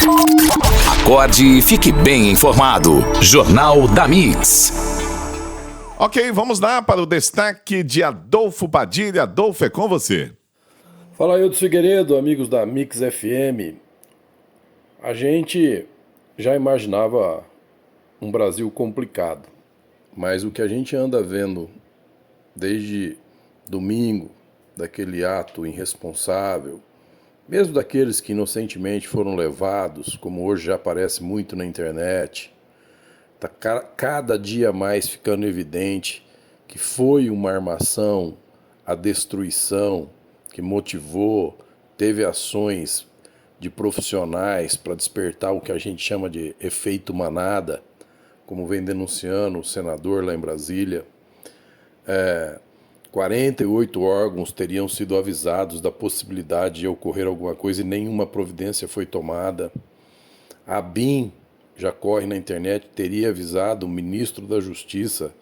Acorde e fique bem informado. Jornal da Mix. Ok, vamos lá para o destaque de Adolfo Padilha. Adolfo, é com você. Fala, Eudes Figueiredo, amigos da Mix FM. A gente já imaginava um Brasil complicado, mas o que a gente anda vendo desde domingo, daquele ato irresponsável, mesmo daqueles que inocentemente foram levados, como hoje já aparece muito na internet, está cada dia mais ficando evidente que foi uma armação, a destruição que motivou, teve ações de profissionais para despertar o que a gente chama de efeito manada, como vem denunciando o senador lá em Brasília. 48 órgãos teriam sido avisados da possibilidade de ocorrer alguma coisa e nenhuma providência foi tomada. A ABIN, já corre na internet, teria avisado o ministro da Justiça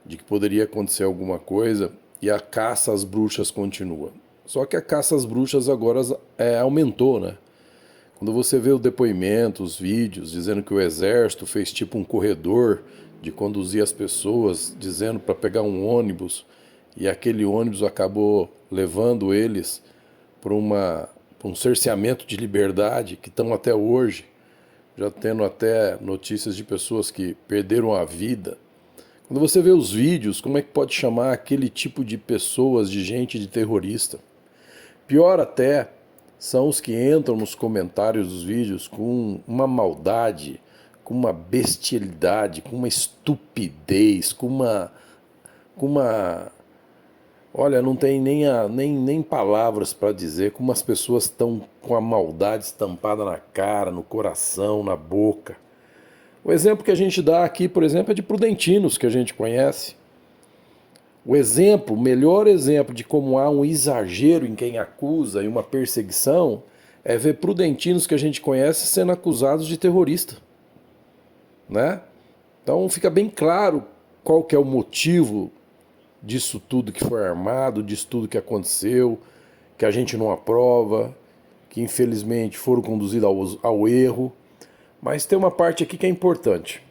de que poderia acontecer alguma coisa e a caça às bruxas continua. Só que a caça às bruxas agora aumentou, né? Quando você vê o depoimento, os vídeos, dizendo que o exército fez tipo um corredor de conduzir as pessoas, dizendo para pegar um ônibus, e aquele ônibus acabou levando eles para um cerceamento de liberdade, que estão até hoje, já tendo até notícias de pessoas que perderam a vida. Quando você vê os vídeos, como é que pode chamar aquele tipo de pessoas, de gente, de terrorista? Pior até são os que entram nos comentários dos vídeos com uma maldade, com uma bestialidade, com uma estupidez, com uma... Olha, não tem nem palavras para dizer como as pessoas estão com a maldade estampada na cara, no coração, na boca. O exemplo que a gente dá aqui, por exemplo, é de Prudentinos, que a gente conhece. O melhor exemplo de como há um exagero em quem acusa e uma perseguição é ver Prudentinos que a gente conhece sendo acusados de terrorista, né? Então fica bem claro qual que é o motivo disso tudo que foi armado, disso tudo que aconteceu, que a gente não aprova, que infelizmente foram conduzidos ao erro. Mas tem uma parte aqui que é importante.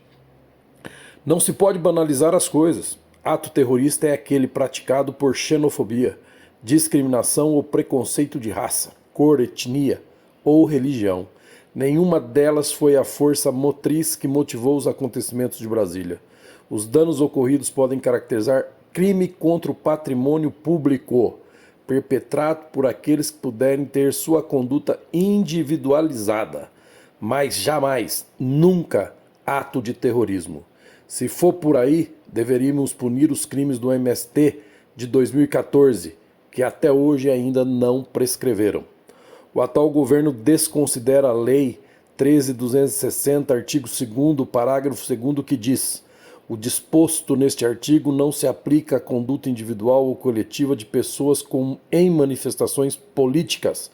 Não se pode banalizar as coisas. Ato terrorista é aquele praticado por xenofobia, discriminação ou preconceito de raça, cor, etnia ou religião. Nenhuma delas foi a força motriz que motivou os acontecimentos de Brasília. Os danos ocorridos podem caracterizar crime contra o patrimônio público, perpetrado por aqueles que puderem ter sua conduta individualizada, mas jamais, nunca, ato de terrorismo. Se for por aí, deveríamos punir os crimes do MST de 2014, que até hoje ainda não prescreveram. O atual governo desconsidera a Lei 13.260, artigo 2º, parágrafo 2º, que diz: o disposto neste artigo não se aplica à conduta individual ou coletiva de pessoas em manifestações políticas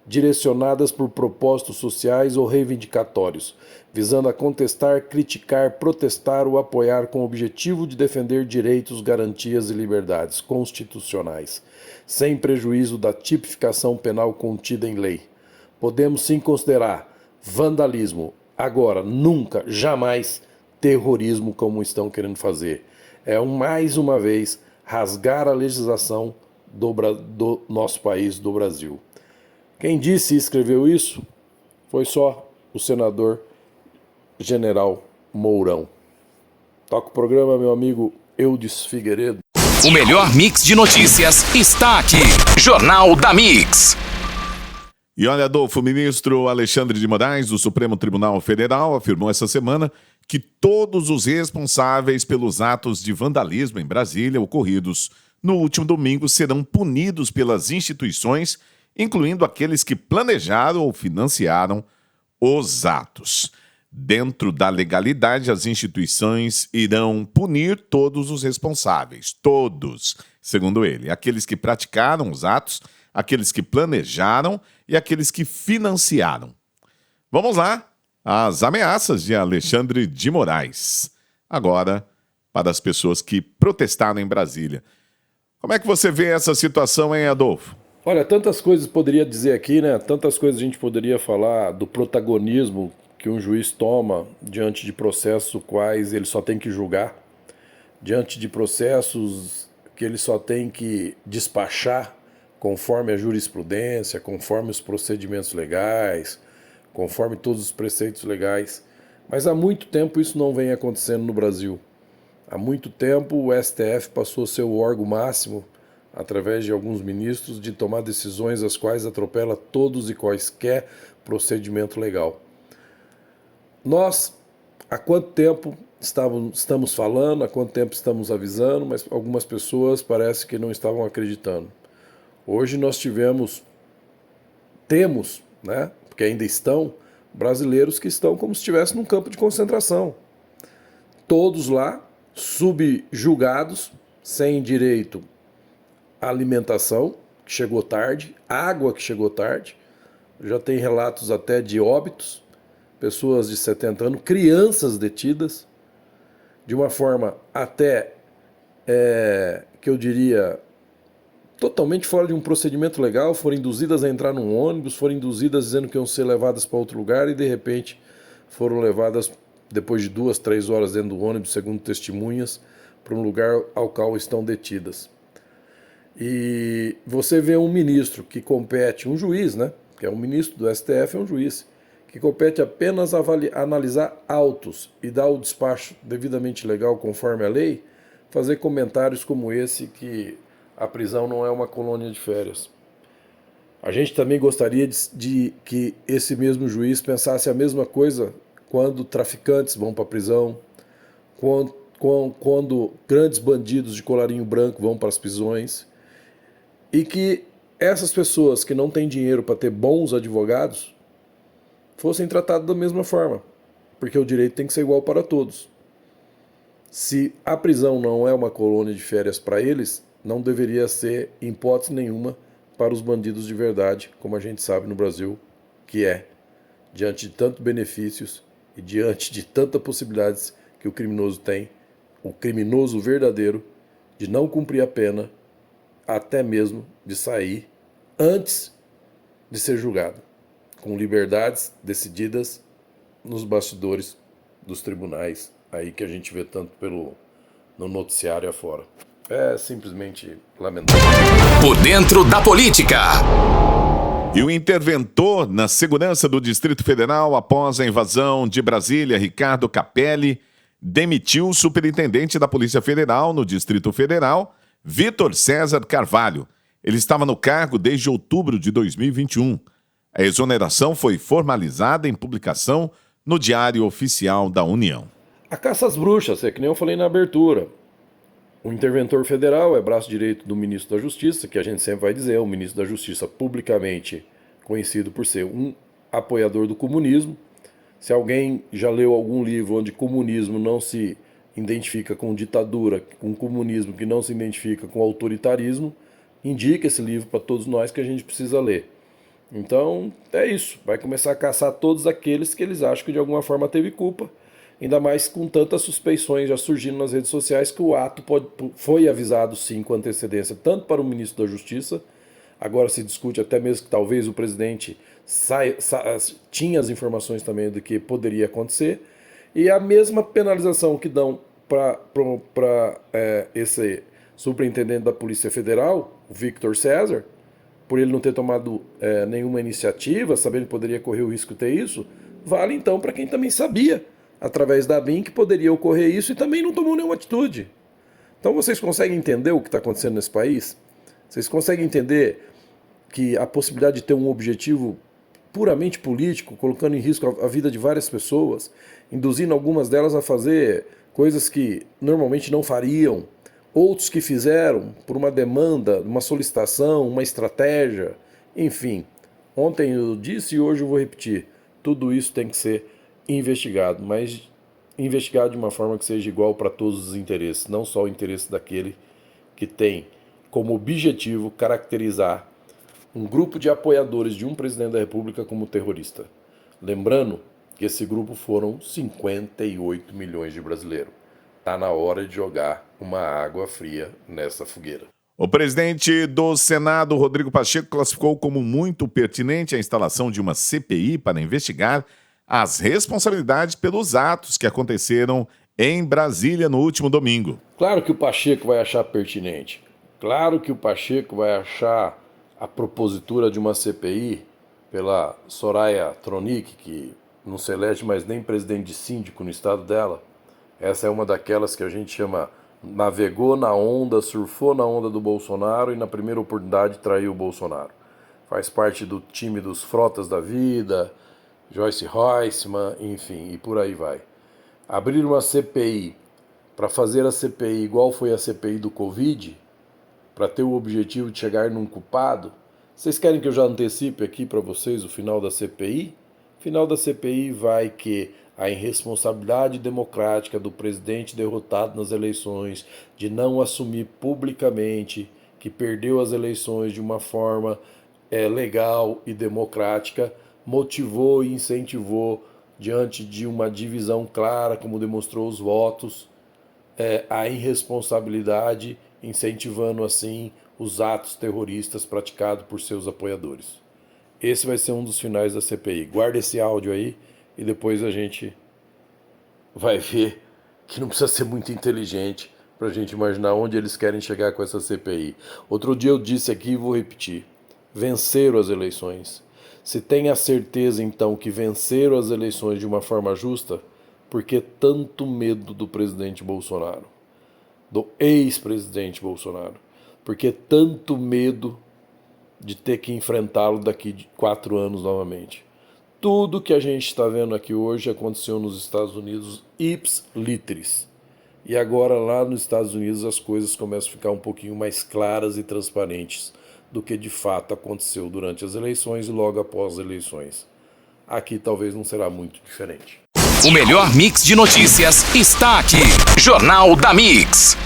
direcionadas por propósitos sociais ou reivindicatórios, visando a contestar, criticar, protestar ou apoiar com o objetivo de defender direitos, garantias e liberdades constitucionais, sem prejuízo da tipificação penal contida em lei. Podemos sim considerar vandalismo, agora, nunca, jamais, terrorismo como estão querendo fazer. É mais uma vez rasgar a legislação do nosso país, do Brasil. Quem disse e escreveu isso foi só o senador general Mourão. Toca o programa, meu amigo Eudes Figueiredo. O melhor mix de notícias está aqui. Jornal da Mix. E olha, Adolfo, o ministro Alexandre de Moraes, do Supremo Tribunal Federal, afirmou essa semana que todos os responsáveis pelos atos de vandalismo em Brasília ocorridos no último domingo serão punidos pelas instituições, incluindo aqueles que planejaram ou financiaram os atos. Dentro da legalidade, as instituições irão punir todos os responsáveis, todos, segundo ele, aqueles que praticaram os atos, aqueles que planejaram e aqueles que financiaram. Vamos lá, as ameaças de Alexandre de Moraes. Agora, para as pessoas que protestaram em Brasília. Como é que você vê essa situação, hein, Adolfo? Olha, tantas coisas poderia dizer aqui, né? Tantas coisas a gente poderia falar do protagonismo que um juiz toma diante de processos quais ele só tem que julgar, diante de processos que ele só tem que despachar conforme a jurisprudência, conforme os procedimentos legais, conforme todos os preceitos legais. Mas há muito tempo isso não vem acontecendo no Brasil. Há muito tempo o STF passou a ser o órgão máximo, através de alguns ministros, de tomar decisões as quais atropela todos e quaisquer procedimento legal. Nós, há quanto tempo estamos falando, há quanto tempo estamos avisando, mas algumas pessoas parece que não estavam acreditando. Hoje nós temos, né, porque ainda estão, brasileiros que estão como se estivessem num campo de concentração. Todos lá, subjugados, sem direito à alimentação, que chegou tarde, água que chegou tarde. Já tem relatos até de óbitos, pessoas de 70 anos, crianças detidas, de uma forma até, que eu diria, totalmente fora de um procedimento legal, foram induzidas a entrar num ônibus, foram induzidas dizendo que iam ser levadas para outro lugar e de repente foram levadas, depois de 2, 3 horas dentro do ônibus, segundo testemunhas, para um lugar ao qual estão detidas. E você vê um ministro que compete, um juiz, né, que é um ministro do STF, é um juiz, que compete apenas analisar autos e dar o despacho devidamente legal conforme a lei, fazer comentários como esse que a prisão não é uma colônia de férias. A gente também gostaria de que esse mesmo juiz pensasse a mesma coisa quando traficantes vão para a prisão, quando grandes bandidos de colarinho branco vão para as prisões, e que essas pessoas que não têm dinheiro para ter bons advogados fossem tratadas da mesma forma, porque o direito tem que ser igual para todos. Se a prisão não é uma colônia de férias para eles, não deveria ser, em hipótese nenhuma, para os bandidos de verdade, como a gente sabe no Brasil que é, diante de tantos benefícios e diante de tantas possibilidades que o criminoso tem, o criminoso verdadeiro, de não cumprir a pena, até mesmo de sair antes de ser julgado, com liberdades decididas nos bastidores dos tribunais, aí que a gente vê tanto no noticiário afora. É simplesmente lamentável. Por dentro da política. E o interventor na segurança do Distrito Federal após a invasão de Brasília, Ricardo Capelli, demitiu o superintendente da Polícia Federal no Distrito Federal, Vitor César Carvalho. Ele estava no cargo desde outubro de 2021. A exoneração foi formalizada em publicação no Diário Oficial da União. A caça às bruxas, é que nem eu falei na abertura. O interventor federal é braço direito do ministro da Justiça, que a gente sempre vai dizer, é o ministro da Justiça publicamente conhecido por ser um apoiador do comunismo. Se alguém já leu algum livro onde comunismo não se identifica com ditadura, com comunismo que não se identifica com autoritarismo, indica esse livro para todos nós que a gente precisa ler. Então, é isso. Vai começar a caçar todos aqueles que eles acham que de alguma forma teve culpa, ainda mais com tantas suspeições já surgindo nas redes sociais que o ato foi avisado sim com antecedência, tanto para o ministro da Justiça, agora se discute até mesmo que talvez o presidente tinha as informações também do que poderia acontecer, e a mesma penalização que dão para esse superintendente da Polícia Federal, o Victor César, por ele não ter tomado nenhuma iniciativa, sabendo que poderia correr o risco de ter isso, vale então para quem também sabia, através da BIM, que poderia ocorrer isso e também não tomou nenhuma atitude. Então vocês conseguem entender o que está acontecendo nesse país? Vocês conseguem entender que a possibilidade de ter um objetivo puramente político, colocando em risco a vida de várias pessoas, induzindo algumas delas a fazer coisas que normalmente não fariam, outros que fizeram por uma demanda, uma solicitação, uma estratégia, enfim. Ontem eu disse e hoje eu vou repetir, tudo isso tem que ser investigado, mas investigado de uma forma que seja igual para todos os interesses, não só o interesse daquele que tem como objetivo caracterizar um grupo de apoiadores de um presidente da República como terrorista. Lembrando que esse grupo foram 58 milhões de brasileiros. Está na hora de jogar uma água fria nessa fogueira. O presidente do Senado, Rodrigo Pacheco, classificou como muito pertinente a instalação de uma CPI para investigar as responsabilidades pelos atos que aconteceram em Brasília no último domingo. Claro que o Pacheco vai achar pertinente. Claro que o Pacheco vai achar a propositura de uma CPI pela Soraya Tronic, que não se elege mais nem presidente de síndico no estado dela. Essa é uma daquelas que a gente chama navegou na onda, surfou na onda do Bolsonaro e na primeira oportunidade traiu o Bolsonaro. Faz parte do time dos Frotas da vida, Joyce Heusman, enfim, e por aí vai. Abrir uma CPI para fazer a CPI igual foi a CPI do Covid, para ter o objetivo de chegar num culpado. Vocês querem que eu já antecipe aqui para vocês o final da CPI? O final da CPI vai que a irresponsabilidade democrática do presidente derrotado nas eleições, de não assumir publicamente que perdeu as eleições de uma forma legal e democrática, motivou e incentivou, diante de uma divisão clara, como demonstrou os votos, a irresponsabilidade, incentivando assim os atos terroristas praticados por seus apoiadores. Esse vai ser um dos finais da CPI. Guarda esse áudio aí e depois a gente vai ver que não precisa ser muito inteligente para a gente imaginar onde eles querem chegar com essa CPI. Outro dia eu disse aqui e vou repetir. Venceram as eleições. Se tem a certeza então que venceram as eleições de uma forma justa, por que tanto medo do presidente Bolsonaro? Do ex-presidente Bolsonaro? Por que tanto medo de ter que enfrentá-lo daqui de 4 anos novamente? Tudo que a gente está vendo aqui hoje aconteceu nos Estados Unidos ips literis. E agora lá nos Estados Unidos as coisas começam a ficar um pouquinho mais claras e transparentes do que de fato aconteceu durante as eleições e logo após as eleições. Aqui talvez não será muito diferente. O melhor mix de notícias está aqui. Jornal da Mix.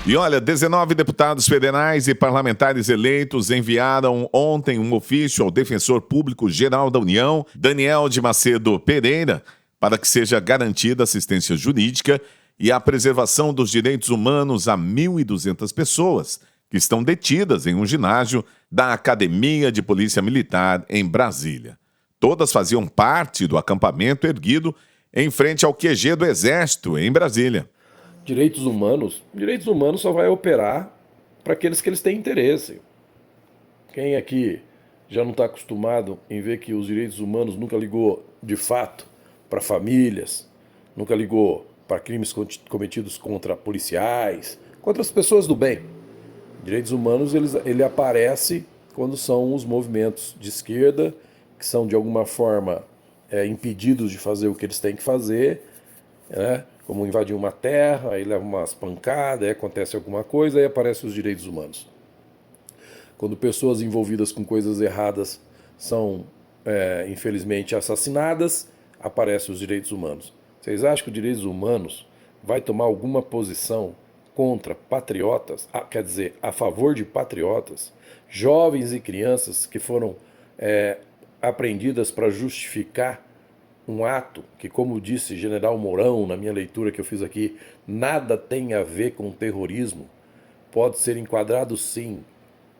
E olha, 19 deputados federais e parlamentares eleitos enviaram ontem um ofício ao Defensor Público Geral da União, Daniel de Macedo Pereira, para que seja garantida assistência jurídica e a preservação dos direitos humanos a 1.200 pessoas que estão detidas em um ginásio da Academia de Polícia Militar em Brasília. Todas faziam parte do acampamento erguido em frente ao QG do Exército, em Brasília. Direitos humanos só vai operar para aqueles que eles têm interesse. Quem aqui já não está acostumado em ver que os direitos humanos nunca ligou de fato para famílias, nunca ligou para crimes cometidos contra policiais, contra as pessoas do bem. Direitos humanos ele aparece quando são os movimentos de esquerda que são de alguma forma impedidos de fazer o que eles têm que fazer, né? Como invadir uma terra, aí leva umas pancadas, aí acontece alguma coisa, aí aparecem os direitos humanos. Quando pessoas envolvidas com coisas erradas são, infelizmente, assassinadas, aparecem os direitos humanos. Vocês acham que os direitos humanos vai tomar alguma posição contra patriotas, quer dizer, a favor de patriotas, jovens e crianças que foram apreendidas para justificar um ato que, como disse General Mourão na minha leitura que eu fiz aqui, nada tem a ver com terrorismo, pode ser enquadrado sim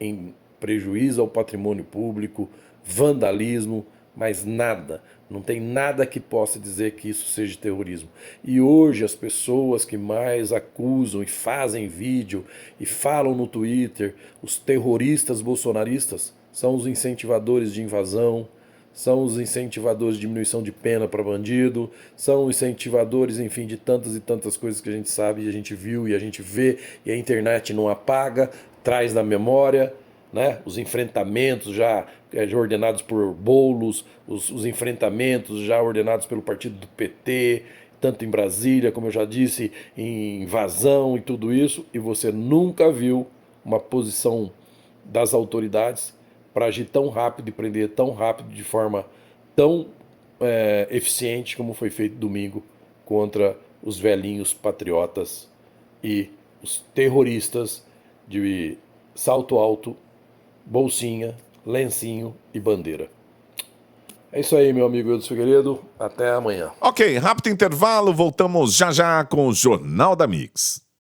em prejuízo ao patrimônio público, vandalismo, mas nada, não tem nada que possa dizer que isso seja terrorismo. E hoje as pessoas que mais acusam e fazem vídeo e falam no Twitter, os terroristas bolsonaristas, são os incentivadores de invasão, são os incentivadores de diminuição de pena para bandido, são os incentivadores, enfim, de tantas e tantas coisas que a gente sabe, e a gente viu, e a gente vê, e a internet não apaga, traz na memória, né? Os enfrentamentos já ordenados por Boulos, os enfrentamentos já ordenados pelo partido do PT, tanto em Brasília, como eu já disse, em invasão e tudo isso, e você nunca viu uma posição das autoridades para agir tão rápido e prender tão rápido, de forma tão eficiente como foi feito domingo contra os velhinhos patriotas e os terroristas de salto alto, bolsinha, lencinho e bandeira. É isso aí, meu amigo Eudes Figueiredo. Até amanhã. Ok, rápido intervalo, voltamos já já com o Jornal da Mix.